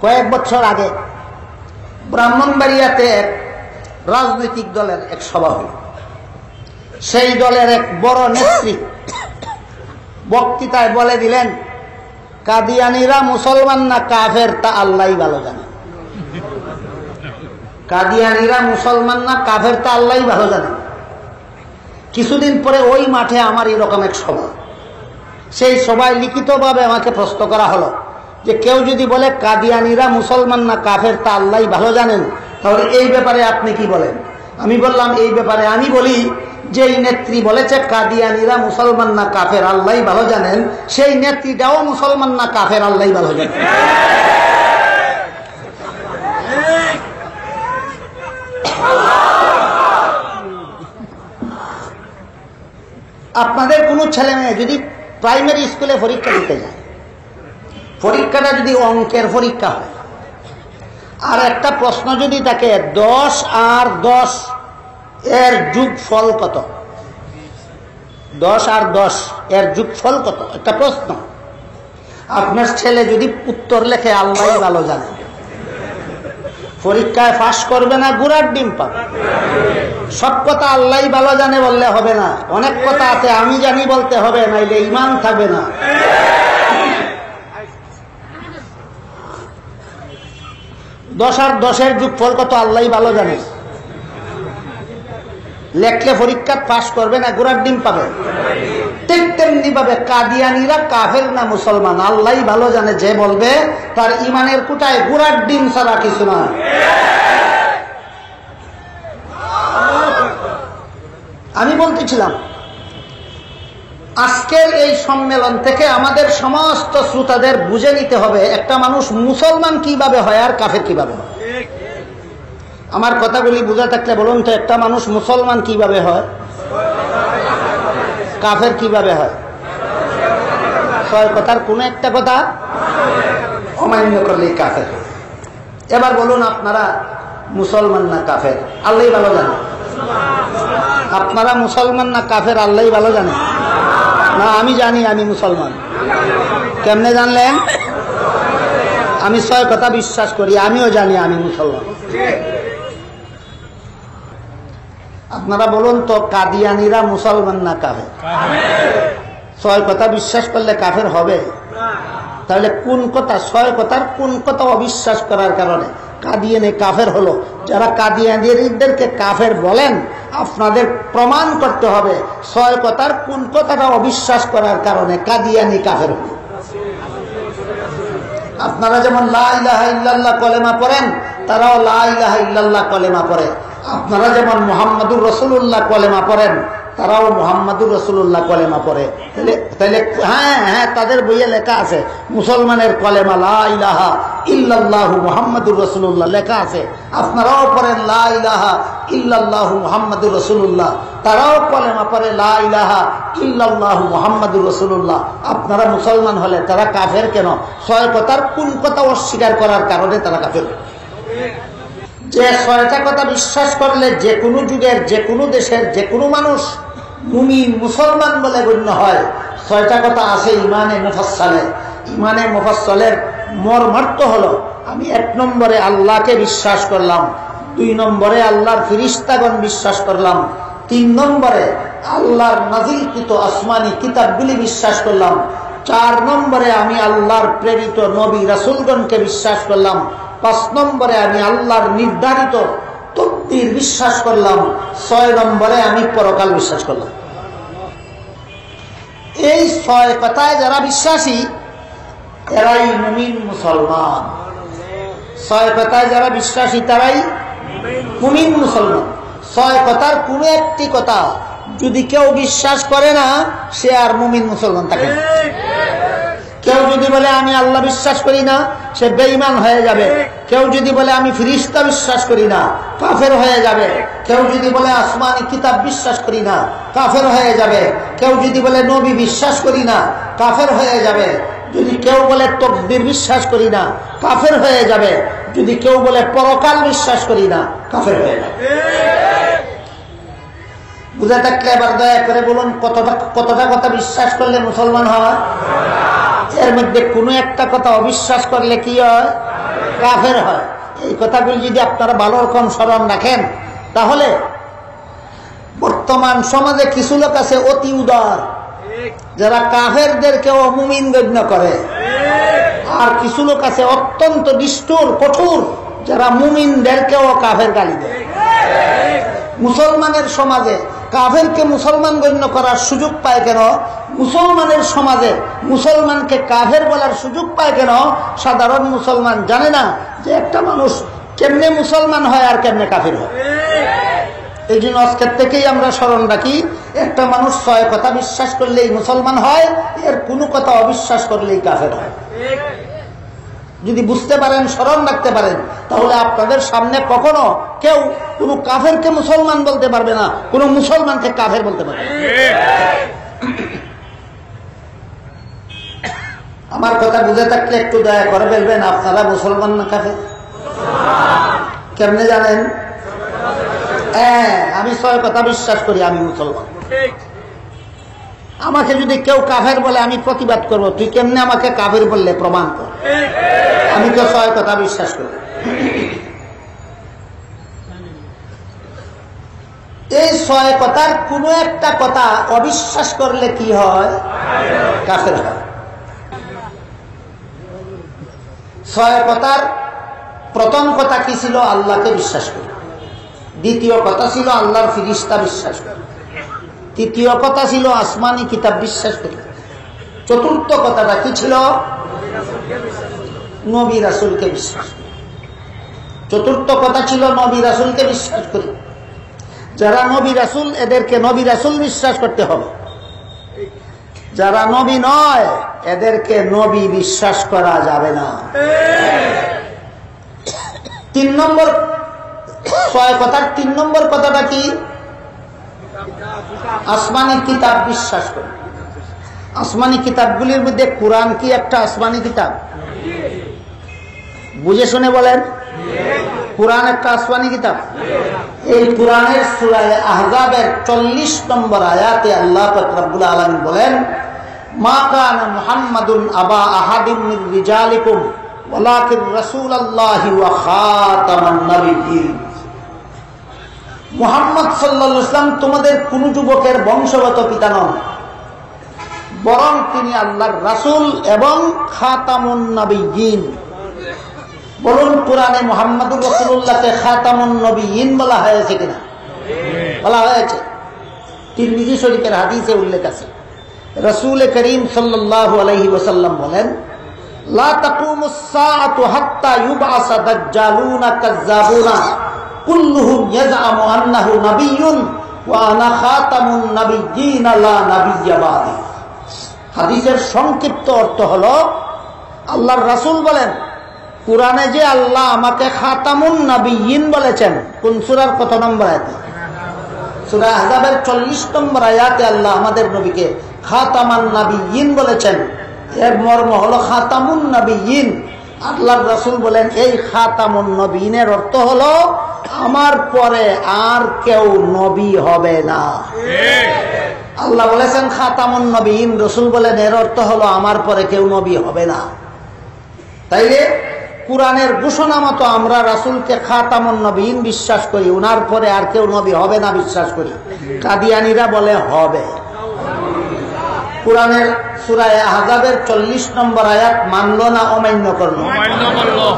কয়েক বছর আগে ব্রাহ্মণবাড়িয়াতে এক রাজনৈতিক দলের এক সভা হল। সেই দলের এক বড় নেত্রী বক্তৃতায় বলে দিলেন, কাদিয়ানিরা মুসলমান না কাফের তা আল্লাহই ভালো জানে। কাদিয়ানিরা মুসলমান না কাফের তা আল্লাহই ভালো জানে। কিছুদিন পরে ওই মাঠে আমার এরকম এক সভা। সেই সভায় লিখিতভাবে আমাকে প্রশ্ন করা হলো যে কেউ যদি বলে কাদিয়ানিরা মুসলমান না কাফের তা আল্লাহই ভালো জানেন, তাহলে এই ব্যাপারে আপনি কি বলেন? আমি বললাম, এই ব্যাপারে আমি বলি যে এই নেত্রী বলেছে কাদিয়ানিরা মুসলমান না কাফের আল্লাহই ভালো জানেন, সেই নেত্রীটাও মুসলমান না কাফের আল্লাহই ভালো জানেন। আপনাদের কোনো ছেলে মেয়ে যদি প্রাইমারি স্কুলে পরীক্ষা দিতে যায়, পরীক্ষাটা যদি অঙ্কের পরীক্ষা হয়, আর একটা প্রশ্ন যদি থাকে 10 আর 10 এর যোগফল কত, 10 আর 10 এর যোগফল কত, একটা প্রশ্ন। আপনার ছেলে যদি উত্তর লেখে আল্লাহই ভালো জানে, পরীক্ষায় পাস করবে না, গুড়ার ডিম পাবে। সব কথা আল্লাহই ভালো জানে বললে হবে না, অনেক কথা আছে আমি জানি বলতে হবে, নাইলে ঈমান থাকবে না। দশ আর 10-এর যোগফল কত আল্লাহই ভালো জানে, লেখলে পরীক্ষা পাস করবে না, গুড়ার ডিম পাবে। ঠিক তেমনি ভাবে কাদিয়ানিরা কাফের না মুসলমান আল্লাহই ভালো জানে, যে বলবে তার ইমানের কুটায় গুড়ার ডিম ছাড়া কিছু না। আমি বলতেছিলাম, আজকের এই সম্মেলন থেকে আমাদের সমস্ত শ্রোতাদের বুঝে নিতে হবে একটা মানুষ মুসলমান কিভাবে হয় আর কাফের কিভাবে হয়। আমার কথাগুলি বুঝা থাকলে বলুন তো, একটা মানুষ মুসলমান কিভাবে হয়, কাফের কিভাবে হয়? ছয় কথার কোন একটা কথা অমান্য করলেই কাফের। এবার বলুন, আপনারা মুসলমান না কাফের আল্লাহই ভালো জানে? আপনারা মুসলমান না কাফের আল্লাহই ভালো জানে? না, আমি জানি আমি মুসলমান। কেমনে জানলেন? আমি ছয় কথা বিশ্বাস করি, আমিও জানি আমি মুসলমান। আপনারা বলুন তো, কাদিয়ানিরা মুসলমান না কাফের? ছয় কথা বিশ্বাস করলে কাফের হবে? তাহলে কোন কথা, ছয় কথার কোন কথা অবিশ্বাস করার কারণে কাদিয়ানি কাফের হলো? যারা কাদিয়ানিদেরকে কাফের বলেন, আপনাদের প্রমাণ করতে হবে ছয় কথার কোন কথাটা অবিশ্বাস করার কারণে কাদিয়ানি কাফের হলো। আপনারা যেমন লা ইলাহা ইল্লাল্লাহ কলেমা পড়েন, তারাও লা ইলাহা ইল্লাল্লাহ কলেমা পড়ে। আপনারা যেমন মুহাম্মাদুর রাসূলুল্লাহ কলেমা পড়েন, তারাও মুহাম্মাদুর রাসূলুল্লাহ কলেমা পড়ে। তাহলে হ্যাঁ হ্যাঁ, তাদের বইয়ে লেখা আছে মুসলমানের কলেমা লা ইলাহা ইল্লাল্লাহু মুহাম্মাদুর রাসূলুল্লাহ লেখা আছে। আপনারাও পড়েন লা ইলাহা ইল্লাল্লাহু মুহাম্মাদুর রাসূলুল্লাহ, তারাও কলেমা পড়ে লা ইলাহা ইল্লাল্লাহু মুহাম্মাদুর রাসূলুল্লাহ। আপনারা মুসলমান হলে তারা কাফের কেন? ছয় কথার কোন কথা অস্বীকার করার কারণে তারা কাফের। যে ছয়টা কথা বিশ্বাস করলে যে কোনো যুগের, যে কোনো দেশের, যে কোনো মানুষ মুমিন মুসলমান বলে গণ্য হয়। ছয়টা কথা আছে ইমানে মুফাসসালে। ইমানে মুফাসসালের মর্মার্থ হলো, আমি 1 নম্বরে আল্লাহকে বিশ্বাস করলাম, 2 নম্বরে আল্লাহর ফেরেশতাগণ বিশ্বাস করলাম, 3 নম্বরে আল্লাহর নাযিলকৃত আসমানি কিতাবগুলি বিশ্বাস করলাম, 4 নম্বরে আমি আল্লাহর প্রেরিত নবী রাসূলগণকে বিশ্বাস করলাম, 5 নম্বরে আমি আল্লাহর নির্ধারিত তকদীর বিশ্বাস করলাম, 6 নম্বরে আমি পরকাল বিশ্বাস করলাম। এই 6 কথায় যারা বিশ্বাসী এরাই মুমিন মুসলমান। 6 কথায় যারা বিশ্বাসী তারাই মুমিন মুসলমান। 6 কথার কোনো একটি কথা যদি কেউ বিশ্বাস করে না, সে আর মুমিন মুসলমান থাকে না। কেউ যদি বলে আমি আল্লাহ বিশ্বাস করি না, সে বেঈমান হয়ে যাবে। কেউ যদি বলে আমি ফেরেশতা বিশ্বাস করি না, কাফের হয়ে যাবে। কেউ যদি বলে আসমানি কিতাব বিশ্বাস করি না, কাফের হয়ে যাবে। কেউ যদি বলে নবী বিশ্বাস করি না, কাফের হয়ে যাবে। যদি কেউ বলে তকদীর বিশ্বাস করি না, কাফের হয়ে যাবে। যদি কেউ বলে পরকাল বিশ্বাস করি না, কাফের হয়ে যাবে। বুঝা থাকলে এবার দয়া করে বলুন, কতটা কথা বিশ্বাস করলে মুসলমান হয়? এর মধ্যে কোনো একটা কথা অবিশ্বাস করলে কি হয়? কাফের হয়। এই কথাগুলি যদি আপনারা ভালো রকম স্মরণ রাখেন, তাহলে বর্তমান সমাজে কিছু লোক আছে অতি উদার, যারা কাফেরদেরকেও মুমিন গণ্য করে, আর কিছু লোক আছে অত্যন্ত নিষ্ঠুর কঠোর, যারা মুমিনদেরকেও কাফের গালি দেয়। মুসলমানের সমাজে কাফেরকে মুসলমান গণ্য করার সুযোগ পায় কেন? মুসলমানের সমাজে মুসলমানকে কাফের বলার সুযোগ পায় কেন? সাধারণ মুসলমান জানে না যে একটা মানুষ কেমনে মুসলমান হয় আর কেমনে কাফের হয়। এই জন্য আজকের থেকেই আমরা স্মরণ রাখি, একটা মানুষ 6 কথা বিশ্বাস করলেই মুসলমান হয়, এর কোনো কথা অবিশ্বাস করলেই কাফের হয়। যদি বুঝতে পারেন, স্মরণ রাখতে পারেন, তাহলে আপনাদের সামনে কখনো কেউ কোনো কাফেরকে মুসলমান বলতে পারবে না, কোনো মুসলমানকে কাফের বলতে পারবে। আমার কথা বুঝে থাকলে একটু দয়া করে বলবেন, আপনারা মুসলমান না কাফের? কেমনে জানেন? আমি 6 কথা বিশ্বাস করি, আমি মুসলমান। আমাকে যদি কেউ কাফের বলে আমি প্রতিবাদ করব, তুই কেমনে আমাকে কাফের বললে প্রমাণ কর। আমি তো 6 কথা বিশ্বাস করি। এই 6 কথার কোনো একটা কথা অবিশ্বাস করলে কি হয়? কাফের হয়। 6 কথার প্রথম কথা কি ছিল? আল্লাহকে বিশ্বাস করি। দ্বিতীয় কথা ছিল আল্লাহর ফিরিস্তা বিশ্বাস করি। তৃতীয় কথা ছিল আসমানি কিতাব বিশ্বাস করি। চতুর্থ কথাটা কি ছিল? নবী রাসূলকে বিশ্বাস করি। চতুর্থ কথা ছিল নবী রাসূলকে বিশ্বাস করি। যারা নবী রাসূল, এদেরকে নবী রাসূল বিশ্বাস করতে হবে। যারা নবী নয়, এদেরকে নবী বিশ্বাস করা যাবে না। 3 নম্বর 6 কথার 3 নম্বর কথাটা কি? আসমানি কিতাব বিশ্বাস করি। আসমানি কিতাবগুলির মধ্যে কোরআন কি একটা আসমানি কিতাব? বুঝে শুনে বলেন, কোরআন একটা আসমানি কিতাব। এই কোরআনের সূরা আহজাবের 40 নম্বর আয়াতে আল্লাহ পাক রব্বুল আলামিন বলেন, মা কানা মুহাম্মাদুন আবা আহাদিন মির রিজালিকুম ওয়ালাকিন রাসূলুল্লাহি ওয়া খাতামান নাবিয়্যিন। মুহাম্মদ সাল্লাল্লাহু আলাইহি ওয়াসাল্লাম তোমাদের কোন যুবকের বংশগত পিতা নন, বরং তিনি আল্লাহর রাসূল এবং খাতামুন নবিয়্যিন। বলুন, কোরআনে মুহাম্মদুর রাসূলুল্লাহকে খাতামুন নবিয়্যিন বলা হয়েছে কিনা? বলা হয়েছে। তিরমিজি শরীফের হাদিসে উল্লেখ আছে, রাসূল করিম সাল্লাল্লাহু আলাইহি ওয়াসাল্লাম বলেন, লা তাকুমুস সাআতু হাত্তা ইউবআসা দাজ্জালুনা কাজ্জাবুনা কুল্লুহুম ইয়াজআমু আন্নাহু নাবিয়্যুন ওয়া আনা খাতামুন নাবিয়্যিন লা নাবিয়্যা বাদি। হাদিসের সংক্ষিপ্ত অর্থ হলো, আল্লাহর রাসূল বলেন, কুরআনে যে আল্লাহ আমাকে খাতামুন নাবিয়্যিন বলেছেন, কোন সূরার কত নম্বর আয়াতে? সূরা আহজাবের 40 নম্বর আয়াতে আল্লাহ আমাদের নবীকে খাতামান নাবিয়্যিন বলেছেন। এর মর্ম হলো খাতামুন নাবিয়্যিন। আল্লাহর রাসূল বলেন, এই খাতামুন নবিয়্যিনের অর্থ হলো আমার পরে আর কেউ নবী হবে না। আল্লাহ বলেছেন খাতামুন নবিয়্যিন, রাসূল বলেন এর অর্থ হলো আমার পরে কেউ নবী হবে না। তাইলে কুরআনের ঘোষণা মতো আমরা রাসূলকে খাতামুন নবিয়্যিন বিশ্বাস করি, ওনার পরে আর কেউ নবী হবে না বিশ্বাস করি। কাদিয়ানীরা বলে হবে। কুরআনের সূরা আহজাবের 40 নম্বর আয়াত মানলো না অমান্য করলো?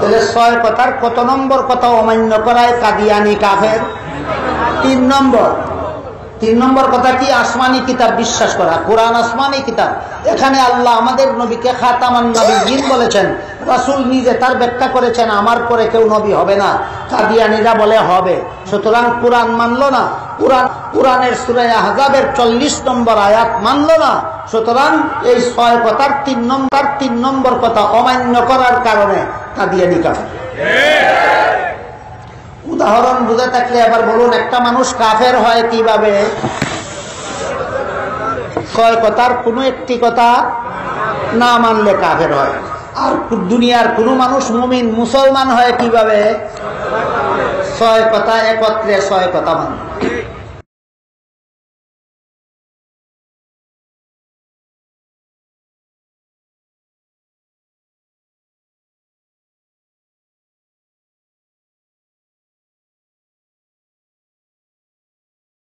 তাহলে 6 কথার কত নম্বর কথা অমান্য করায় কাদিয়ানী কাফের? 3 নম্বর। 3 নম্বর কথা কি? আসমানি কিতাব বিশ্বাস করা। কোরআন আসমানি কিতাব। এখানে আল্লাহ আমাদের নবীকে খাতামান নবিয়্যিন বলেছেন, রাসূল নিজে তার ব্যাখ্যা করেছেন আমার পরে কেউ নবী হবে না। কাদিয়ানীরা বলে হবে। সুতরাং কোরআন মানলো না, কোরআনের সূরা আহজাবের 40 নম্বর আয়াত মানলো না। সুতরাং এই 6 কথার 3 নম্বর কথা অমান্য করার কারণে কাদিয়ানী কাফের। উদাহরণ বুঝে থাকলে এবার বলুন, একটা মানুষ কাফের হয় কিভাবে? 6 কথার কোনো একটি কথা না মানলে কাফের হয়। আর দুনিয়ার কোনো মানুষ মুমিন মুসলমান হয় কিভাবে? 6 কথা একত্রে 6 কথা মানে।